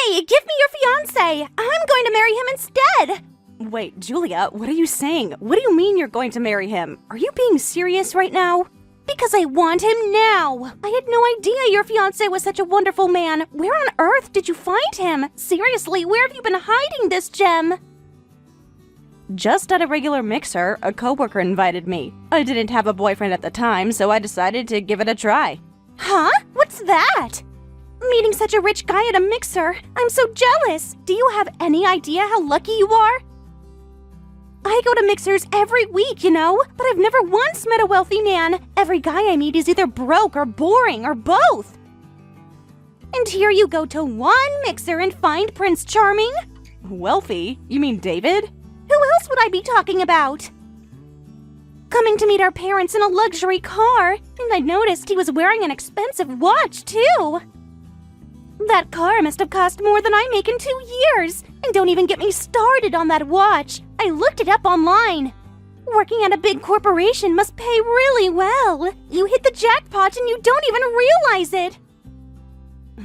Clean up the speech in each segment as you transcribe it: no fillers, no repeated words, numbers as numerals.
Hey, give me your fiancé! I'm going to marry him instead! Wait, Julia, what are you saying? What do you mean you're going to marry him? Are you being serious right now? Because I want him now! I had no idea your fiancé was such a wonderful man. Where on earth did you find him? Seriously, where have you been hiding this gem? Just at a regular mixer, a coworker invited me. I didn't have a boyfriend at the time, so I decided to give it a try. Huh? What's that? Meeting such a rich guy at a mixer. I'm so jealous. Do you have any idea how lucky you are? I go to mixers every week, you know, but I've never once met a wealthy man. Every guy I meet is either broke or boring or both. And here you go to one mixer and find Prince Charming? Wealthy? You mean David? Who else would I be talking about? Coming to meet our parents in a luxury car, and I noticed he was wearing an expensive watch, too. That car must have cost more than I make in 2 years. And don't even get me started on that watch. I looked it up online. Working at a big corporation must pay really well. You hit the jackpot and you don't even realize it.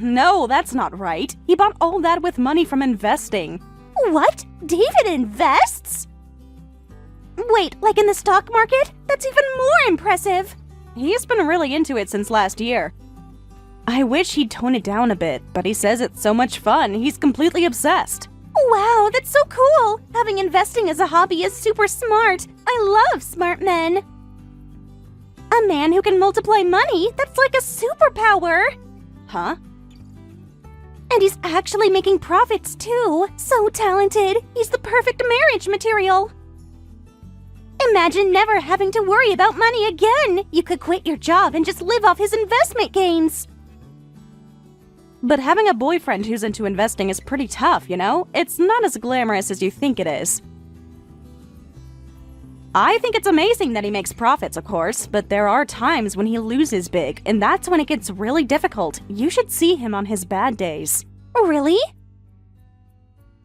No, that's not right. He bought all that with money from investing. What? David invests? Wait, like in the stock market? That's even more impressive. He's been really into it since last year. I wish he'd tone it down a bit, but he says it's so much fun, he's completely obsessed. Wow, that's so cool! Having investing as a hobby is super smart. I love smart men. A man who can multiply money, that's like a superpower. Huh? And he's actually making profits too. So talented. He's the perfect marriage material. Imagine never having to worry about money again. You could quit your job and just live off his investment gains. But having a boyfriend who's into investing is pretty tough, you know? It's not as glamorous as you think it is. I think it's amazing that he makes profits, of course, but there are times when he loses big, and that's when it gets really difficult. You should see him on his bad days. Really?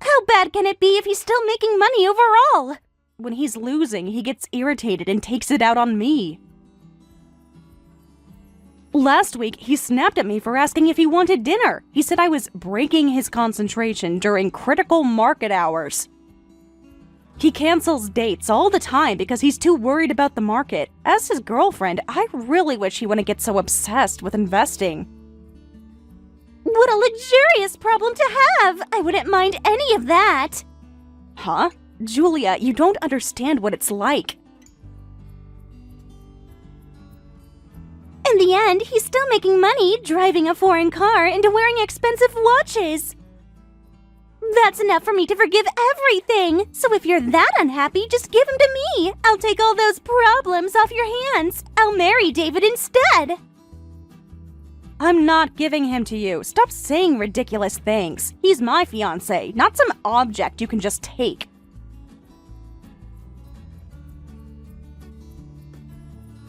How bad can it be if he's still making money overall? When he's losing, he gets irritated and takes it out on me. Last week, he snapped at me for asking if he wanted dinner. He said I was breaking his concentration during critical market hours. He cancels dates all the time because he's too worried about the market. As his girlfriend, I really wish he wouldn't get so obsessed with investing. What a luxurious problem to have! I wouldn't mind any of that. Huh? Julia, you don't understand what it's like. In the end, he's still making money, driving a foreign car, and wearing expensive watches. That's enough for me to forgive everything. So if you're that unhappy, just give him to me. I'll take all those problems off your hands. I'll marry David instead. I'm not giving him to you. Stop saying ridiculous things. He's my fiancé, not some object you can just take.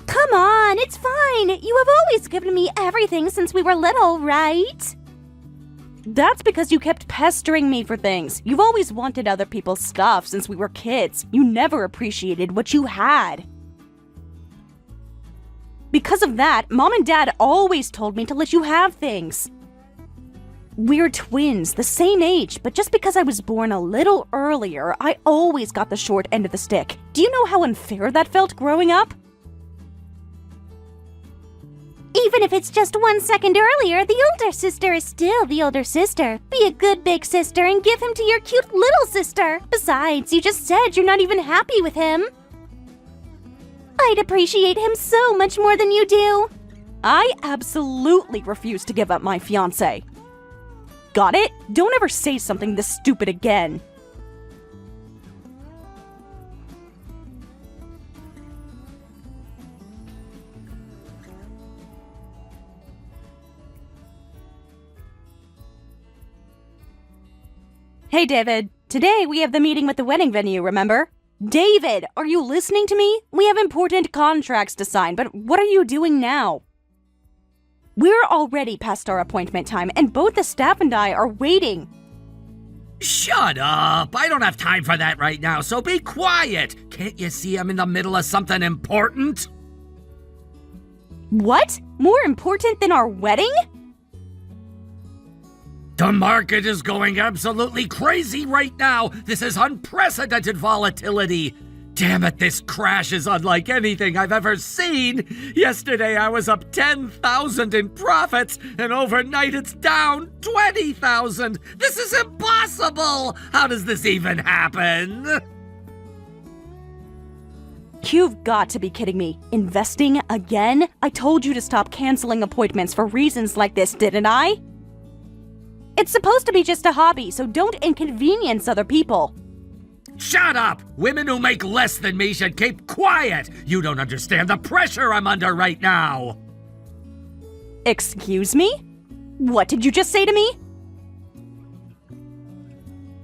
Come on, it's fine. You have always given me everything since we were little, right? That's because you kept pestering me for things. You've always wanted other people's stuff since we were kids. You never appreciated what you had. Because of that, Mom and Dad always told me to let you have things. We're twins, the same age, but just because I was born a little earlier, I always got the short end of the stick. Do you know how unfair that felt growing up? Even if it's just 1 second earlier, the older sister is still the older sister. Be a good big sister and give him to your cute little sister. Besides, you just said you're not even happy with him. I'd appreciate him so much more than you do. I absolutely refuse to give up my fiancé. Got it? Don't ever say something this stupid again. Hey, David. Today we have the meeting with the wedding venue, remember? David, are you listening to me? We have important contracts to sign, but what are you doing now? We're already past our appointment time, and both the staff and I are waiting. Shut up! I don't have time for that right now, so be quiet! Can't you see I'm in the middle of something important? What? More important than our wedding? The market is going absolutely crazy right now. This is unprecedented volatility. Damn it, this crash is unlike anything I've ever seen. Yesterday I was up 10,000 in profits, and overnight it's down 20,000. This is impossible. How does this even happen? You've got to be kidding me. Investing again? I told you to stop canceling appointments for reasons like this, didn't I? It's supposed to be just a hobby, so don't inconvenience other people. Shut up! Women who make less than me should keep quiet! You don't understand the pressure I'm under right now! Excuse me? What did you just say to me?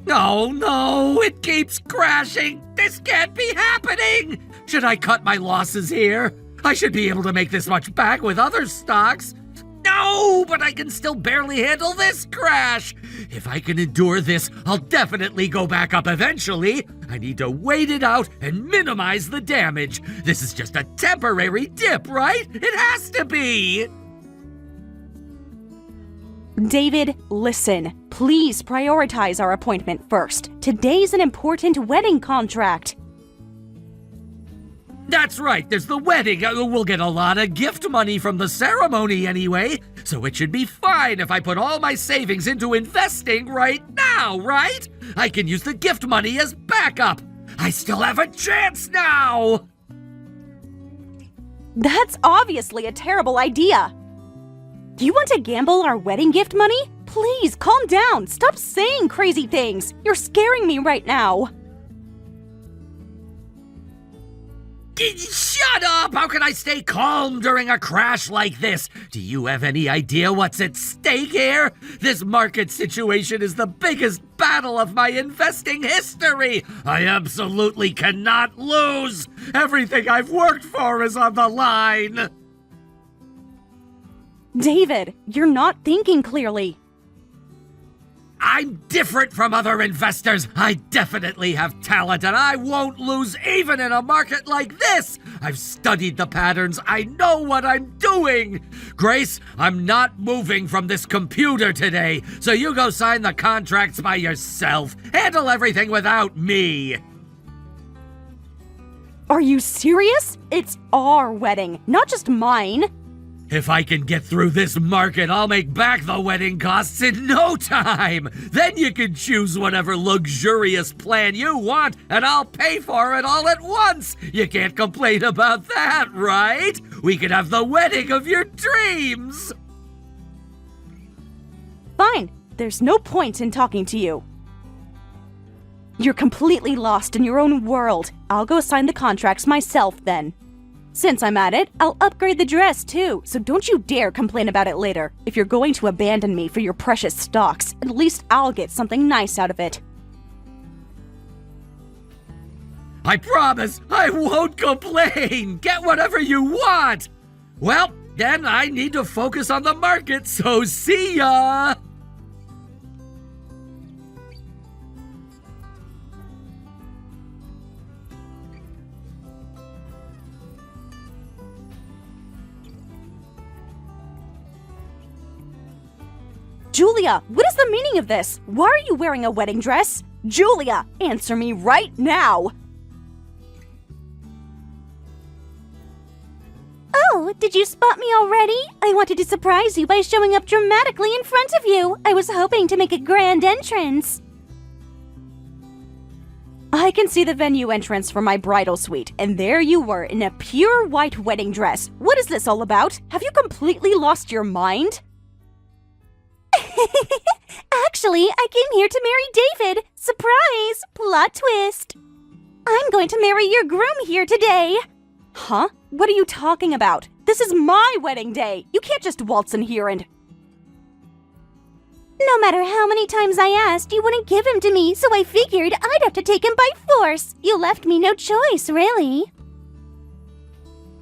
No, it keeps crashing! This can't be happening! Should I cut my losses here? I should be able to make this much back with other stocks. No, but I can still barely handle this crash. If I can endure this, I'll definitely go back up eventually. I need to wait it out and minimize the damage. This is just a temporary dip, right? It has to be. David, listen. Please prioritize our appointment first. Today's an important wedding contract. That's right, there's the wedding. We'll get a lot of gift money from the ceremony anyway, so it should be fine if I put all my savings into investing right now, right? I can use the gift money as backup. I still have a chance now! That's obviously a terrible idea. Do you want to gamble our wedding gift money? Please, calm down. Stop saying crazy things. You're scaring me right now. Shut up! How can I stay calm during a crash like this? Do you have any idea what's at stake here? This market situation is the biggest battle of my investing history. I absolutely cannot lose. Everything I've worked for is on the line. David, you're not thinking clearly. I'm different from other investors. I definitely have talent, and I won't lose even in a market like this. I've studied the patterns. I know what I'm doing. Grace, I'm not moving from this computer today, so you go sign the contracts by yourself. Handle everything without me. Are you serious? It's our wedding, not just mine. If I can get through this market, I'll make back the wedding costs in no time. Then you can choose whatever luxurious plan you want, and I'll pay for it all at once. You can't complain about that, right? We can have the wedding of your dreams. Fine. There's no point in talking to you. You're completely lost in your own world. I'll go sign the contracts myself then. Since I'm at it, I'll upgrade the dress too, so don't you dare complain about it later. If you're going to abandon me for your precious stocks, at least I'll get something nice out of it. I promise I won't complain. Get whatever you want. Well, then I need to focus on the market, so see ya. Julia, what is the meaning of this? Why are you wearing a wedding dress? Julia, answer me right now! Oh, did you spot me already? I wanted to surprise you by showing up dramatically in front of you. I was hoping to make a grand entrance. I can see the venue entrance from my bridal suite, and there you were in a pure white wedding dress. What is this all about? Have you completely lost your mind? Actually, I came here to marry David. Surprise! Plot twist. I'm going to marry your groom here today. Huh? What are you talking about? This is my wedding day. You can't just waltz in here and... No matter how many times I asked, you wouldn't give him to me, so I figured I'd have to take him by force. You left me no choice, really.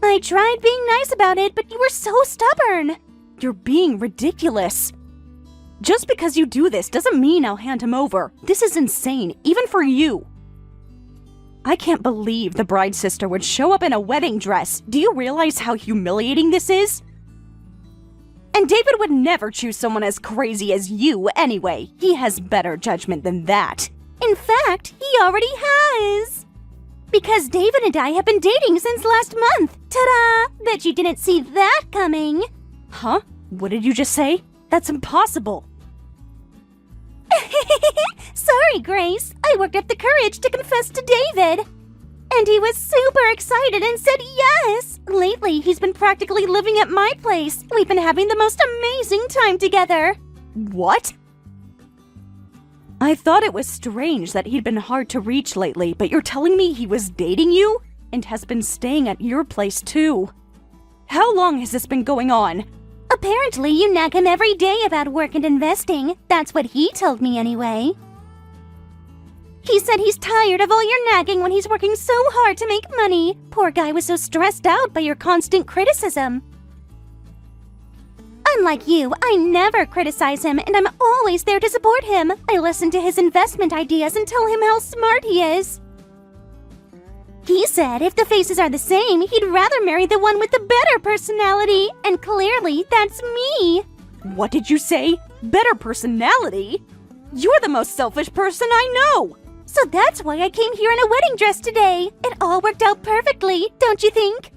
I tried being nice about it, but you were so stubborn. You're being ridiculous. Just because you do this doesn't mean I'll hand him over. This is insane, even for you. I can't believe the bride's sister would show up in a wedding dress. Do you realize how humiliating this is? And David would never choose someone as crazy as you anyway. He has better judgment than that. In fact, he already has. Because David and I have been dating since last month. Ta-da! Bet you didn't see that coming. Huh? What did you just say? That's impossible. Sorry, Grace. I worked up the courage to confess to David. And he was super excited and said yes. Lately, he's been practically living at my place. We've been having the most amazing time together. What? I thought it was strange that he'd been hard to reach lately, but you're telling me he was dating you? And has been staying at your place too. How long has this been going on? Apparently, you nag him every day about work and investing. That's what he told me anyway. He said he's tired of all your nagging when he's working so hard to make money. Poor guy was so stressed out by your constant criticism. Unlike you, I never criticize him, and I'm always there to support him. I listen to his investment ideas and tell him how smart he is. He said if the faces are the same, he'd rather marry the one with the better personality, and clearly that's me. What did you say? Better personality? You're the most selfish person I know! So that's why I came here in a wedding dress today. It all worked out perfectly, don't you think?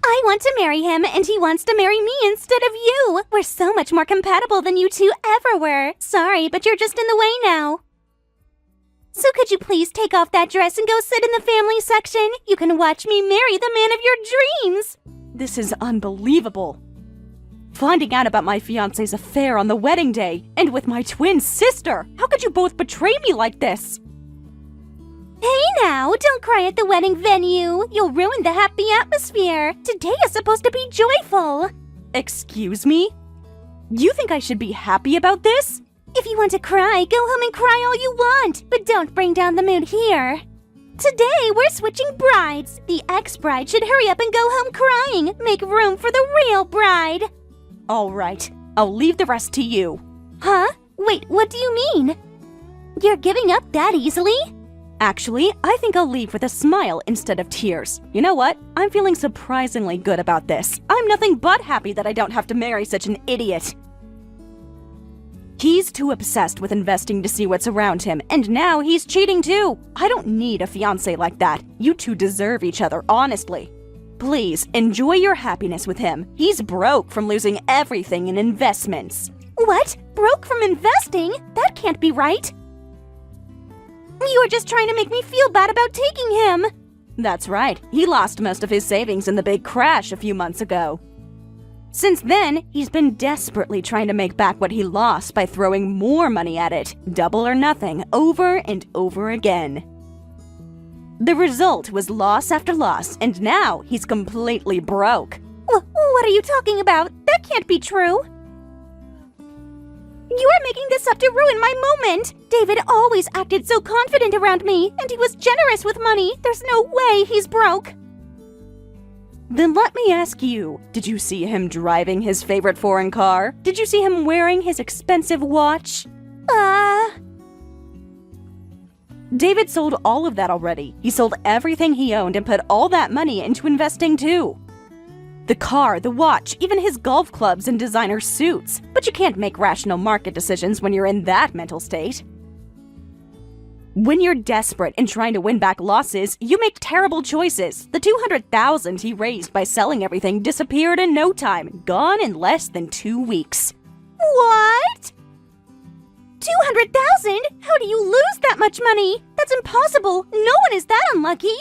I want to marry him, and he wants to marry me instead of you. We're so much more compatible than you two ever were. Sorry, but you're just in the way now. So could you please take off that dress and go sit in the family section? You can watch me marry the man of your dreams. This is unbelievable. Finding out about my fiancé's affair on the wedding day, and with my twin sister. How could you both betray me like this? Hey now, don't cry at the wedding venue. You'll ruin the happy atmosphere. Today is supposed to be joyful. Excuse me? You think I should be happy about this? If you want to cry, go home and cry all you want, but don't bring down the mood here. Today, we're switching brides. The ex-bride should hurry up and go home crying. Make room for the real bride. All right, I'll leave the rest to you. Huh? Wait, what do you mean? You're giving up that easily? Actually, I think I'll leave with a smile instead of tears. You know what? I'm feeling surprisingly good about this. I'm nothing but happy that I don't have to marry such an idiot. He's too obsessed with investing to see what's around him, and now he's cheating too. I don't need a fiancé like that. You two deserve each other, honestly. Please, enjoy your happiness with him. He's broke from losing everything in investments. What? Broke from investing? That can't be right. You were just trying to make me feel bad about taking him. That's right. He lost most of his savings in the big crash a few months ago. Since then, he's been desperately trying to make back what he lost by throwing more money at it, double or nothing, over and over again. The result was loss after loss, and now he's completely broke. What are you talking about? That can't be true. You are making this up to ruin my moment. David always acted so confident around me, and he was generous with money. There's no way he's broke. Then let me ask you, did you see him driving his favorite foreign car? Did you see him wearing his expensive watch? David sold all of that already. He sold everything he owned and put all that money into investing too. The car, the watch, even his golf clubs and designer suits. But you can't make rational market decisions when you're in that mental state. When you're desperate and trying to win back losses, you make terrible choices. The $200,000 he raised by selling everything disappeared in no time, gone in less than 2 weeks. What? $200,000? How do you lose that much money? That's impossible. No one is that unlucky.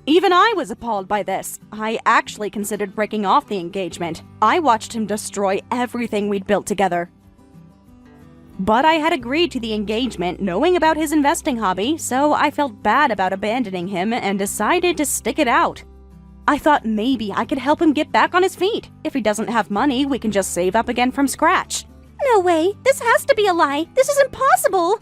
Even I was appalled by this. I actually considered breaking off the engagement. I watched him destroy everything we'd built together. But I had agreed to the engagement knowing about his investing hobby, so I felt bad about abandoning him and decided to stick it out. I thought maybe I could help him get back on his feet. If he doesn't have money, we can just save up again from scratch. No way. This has to be a lie. This is impossible.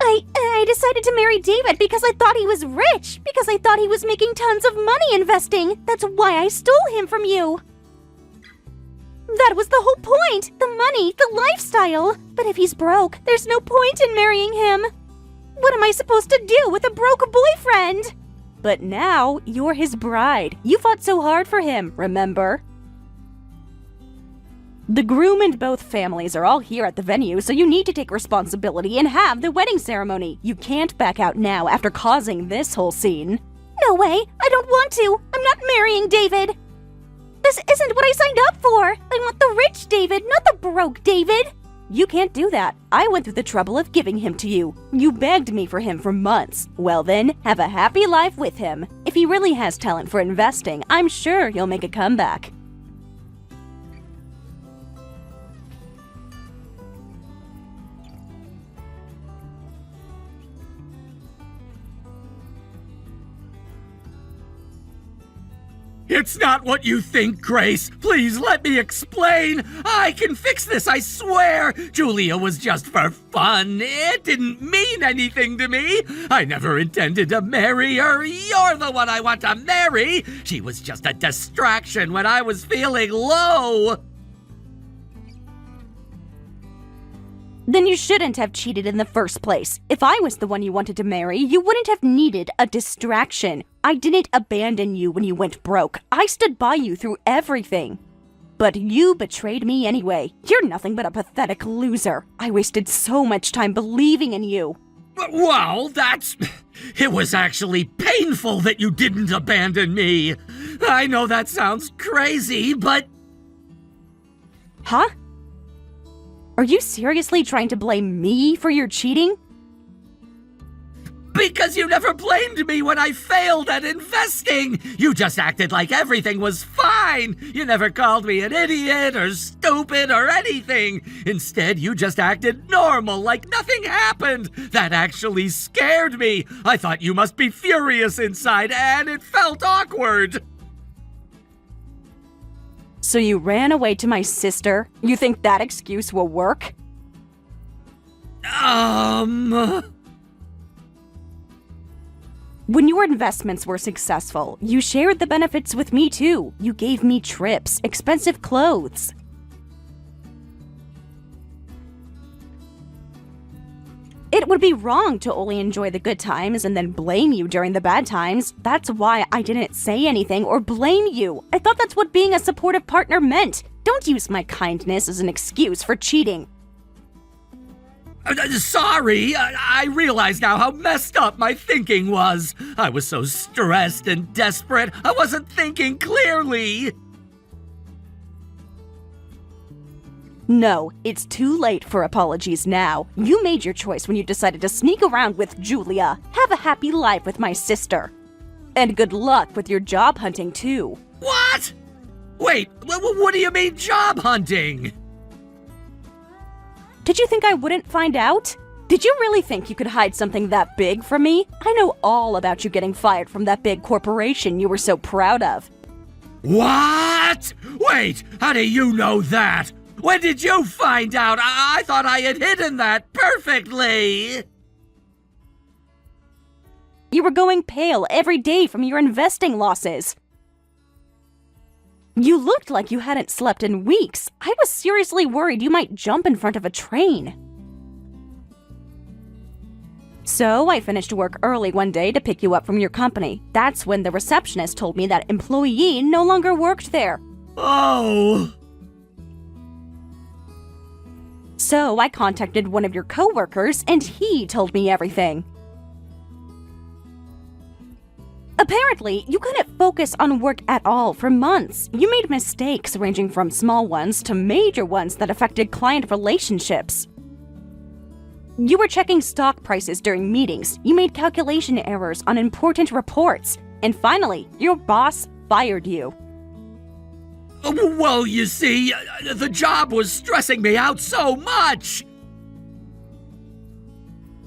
I decided to marry David because I thought he was rich, because I thought he was making tons of money investing. That's why I stole him from you. That was the whole point. The money, the lifestyle. But if he's broke, there's no point in marrying him. What am I supposed to do with a broke boyfriend? But now, you're his bride. You fought so hard for him, remember? The groom and both families are all here at the venue, so you need to take responsibility and have the wedding ceremony. You can't back out now after causing this whole scene. No way! I don't want to! I'm not marrying David! This isn't what I signed up for! I want the rich David, not the broke David! You can't do that. I went through the trouble of giving him to you. You begged me for him for months. Well then, have a happy life with him. If he really has talent for investing, I'm sure he'll make a comeback. It's not what you think, Grace. Please let me explain. I can fix this, I swear. Julia was just for fun. It didn't mean anything to me. I never intended to marry her. You're the one I want to marry. She was just a distraction when I was feeling low. Then you shouldn't have cheated in the first place. If I was the one you wanted to marry, you wouldn't have needed a distraction. I didn't abandon you when you went broke. I stood by you through everything. But you betrayed me anyway. You're nothing but a pathetic loser. I wasted so much time believing in you. Well, it was actually painful that you didn't abandon me. I know that sounds crazy, but... Huh? Are you seriously trying to blame me for your cheating? Because you never blamed me when I failed at investing. You just acted like everything was fine. You never called me an idiot or stupid or anything. Instead, you just acted normal, like nothing happened. That actually scared me. I thought you must be furious inside, and it felt awkward. So you ran away to my sister? You think that excuse will work? When your investments were successful, you shared the benefits with me too. You gave me trips, expensive clothes. It would be wrong to only enjoy the good times and then blame you during the bad times. That's why I didn't say anything or blame you. I thought that's what being a supportive partner meant. Don't use my kindness as an excuse for cheating. Sorry, I realize now how messed up my thinking was. I was so stressed and desperate, I wasn't thinking clearly. No, it's too late for apologies now. You made your choice when you decided to sneak around with Julia. Have a happy life with my sister. And good luck with your job hunting too. What? Wait, what do you mean job hunting? Did you think I wouldn't find out? Did you really think you could hide something that big from me? I know all about you getting fired from that big corporation you were so proud of. What? Wait, how do you know that? When did you find out? I thought I had hidden that perfectly. You were going pale every day from your investing losses. You looked like you hadn't slept in weeks. I was seriously worried you might jump in front of a train. So I finished work early one day to pick you up from your company. That's when the receptionist told me that employee no longer worked there. Oh. So I contacted one of your coworkers and he told me everything. Apparently, you couldn't focus on work at all for months. You made mistakes ranging from small ones to major ones that affected client relationships. You were checking stock prices during meetings. You made calculation errors on important reports. And finally, your boss fired you. Well, you see, the job was stressing me out so much.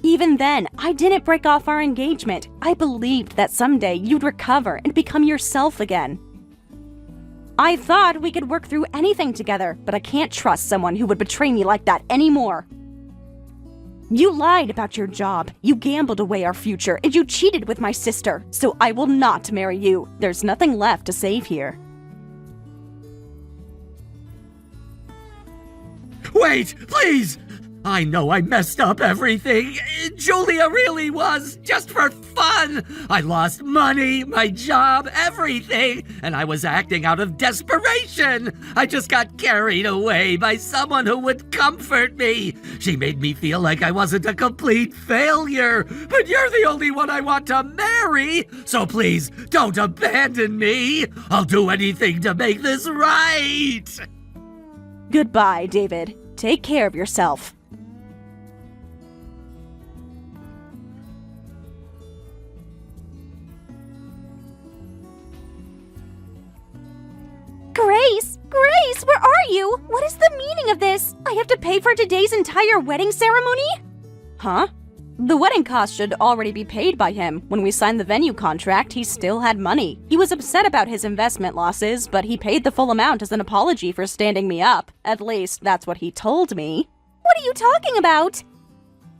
Even then, I didn't break off our engagement. I believed that someday you'd recover and become yourself again. I thought we could work through anything together, but I can't trust someone who would betray me like that anymore. You lied about your job, you gambled away our future, and you cheated with my sister, so I will not marry you. There's nothing left to save here. Wait, please! I know I messed up everything. Julia really was just for fun. I lost money, my job, everything, and I was acting out of desperation. I just got carried away by someone who would comfort me. She made me feel like I wasn't a complete failure, but you're the only one I want to marry, so please don't abandon me. I'll do anything to make this right. Goodbye, David. Take care of yourself. Grace, where are you? What is the meaning of this? I have to pay for today's entire wedding ceremony? Huh? The wedding cost should already be paid by him. When we signed the venue contract, he still had money. He was upset about his investment losses, but he paid the full amount as an apology for standing me up. At least, that's what he told me. What are you talking about?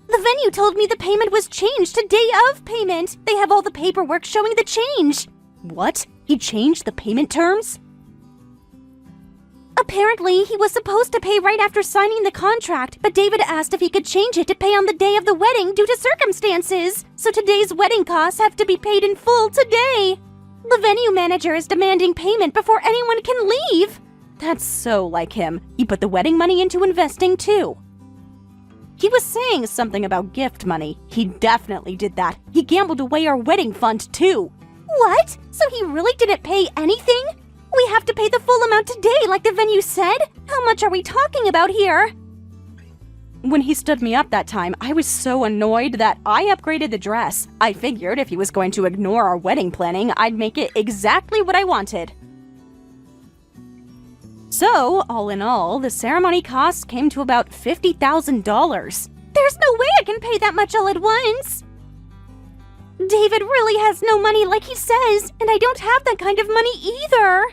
The venue told me the payment was changed to day of payment. They have all the paperwork showing the change. What? He changed the payment terms? Apparently, he was supposed to pay right after signing the contract, but David asked if he could change it to pay on the day of the wedding due to circumstances. So today's wedding costs have to be paid in full today. The venue manager is demanding payment before anyone can leave. That's so like him. He put the wedding money into investing too. He was saying something about gift money. He definitely did that. He gambled away our wedding fund too. What? So he really didn't pay anything? We have to pay the full amount today, like the venue said? How much are we talking about here? When he stood me up that time, I was so annoyed that I upgraded the dress. I figured if he was going to ignore our wedding planning, I'd make it exactly what I wanted. So, all in all, the ceremony costs came to about $50,000. There's no way I can pay that much all at once. David really has no money like he says, and I don't have that kind of money either.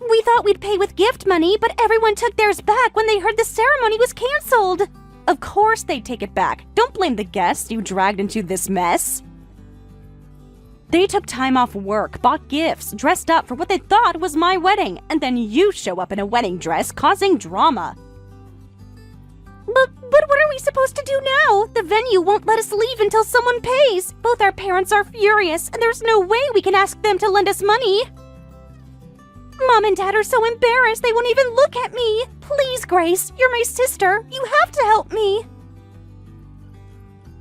We thought we'd pay with gift money, but everyone took theirs back when they heard the ceremony was canceled. Of course they'd take it back. Don't blame the guests you dragged into this mess. They took time off work, bought gifts, dressed up for what they thought was my wedding, and then you show up in a wedding dress causing drama. But what are we supposed to do now? The venue won't let us leave until someone pays. Both our parents are furious, and there's no way we can ask them to lend us money. Mom and Dad are so embarrassed they won't even look at me. Please, Grace, you're my sister. You have to help me.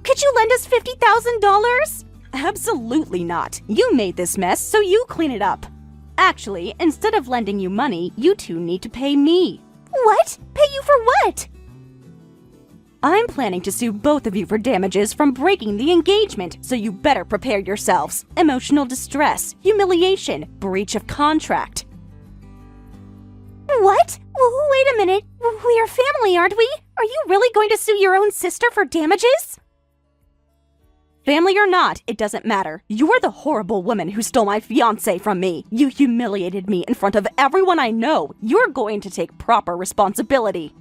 Could you lend us $50,000? Absolutely not. You made this mess, so you clean it up. Actually, instead of lending you money, you two need to pay me. What? Pay you for what? I'm planning to sue both of you for damages from breaking the engagement, so you better prepare yourselves. Emotional distress, humiliation, breach of contract. What? Wait a minute. We are family, aren't we? Are you really going to sue your own sister for damages? Family or not, it doesn't matter. You're the horrible woman who stole my fiancé from me. You humiliated me in front of everyone I know. You're going to take proper responsibility.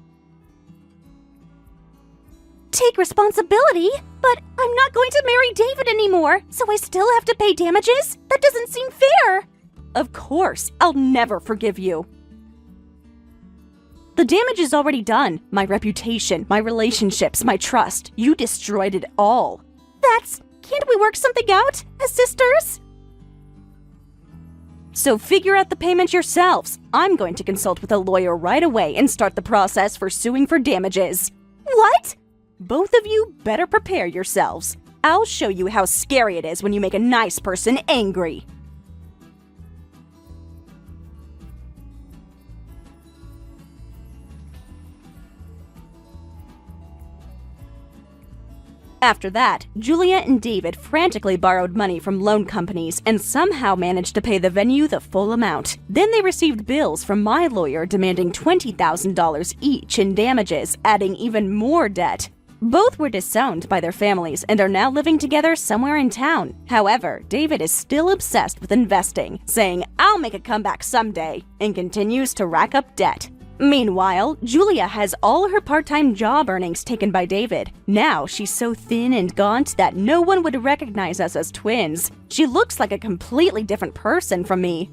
Take responsibility? But I'm not going to marry David anymore, so I still have to pay damages? That doesn't seem fair. Of course, I'll never forgive you. The damage is already done. My reputation, my relationships, my trust. You destroyed it all. Can't we work something out as sisters? So figure out the payment yourselves. I'm going to consult with a lawyer right away and start the process for suing for damages. What? Both of you better prepare yourselves. I'll show you how scary it is when you make a nice person angry. After that, Julia and David frantically borrowed money from loan companies and somehow managed to pay the venue the full amount. Then they received bills from my lawyer demanding $20,000 each in damages, adding even more debt. Both were disowned by their families and are now living together somewhere in town. However, David is still obsessed with investing, saying, "I'll make a comeback someday," and continues to rack up debt. Meanwhile, Julia has all her part-time job earnings taken by David. Now she's so thin and gaunt that no one would recognize us as twins. She looks like a completely different person from me.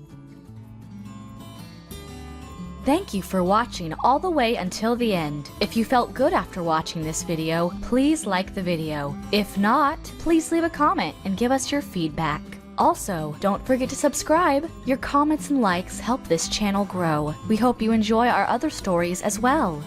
Thank you for watching all the way until the end. If you felt good after watching this video, please like the video. If not, please leave a comment and give us your feedback. Also, don't forget to subscribe. Your comments and likes help this channel grow. We hope you enjoy our other stories as well.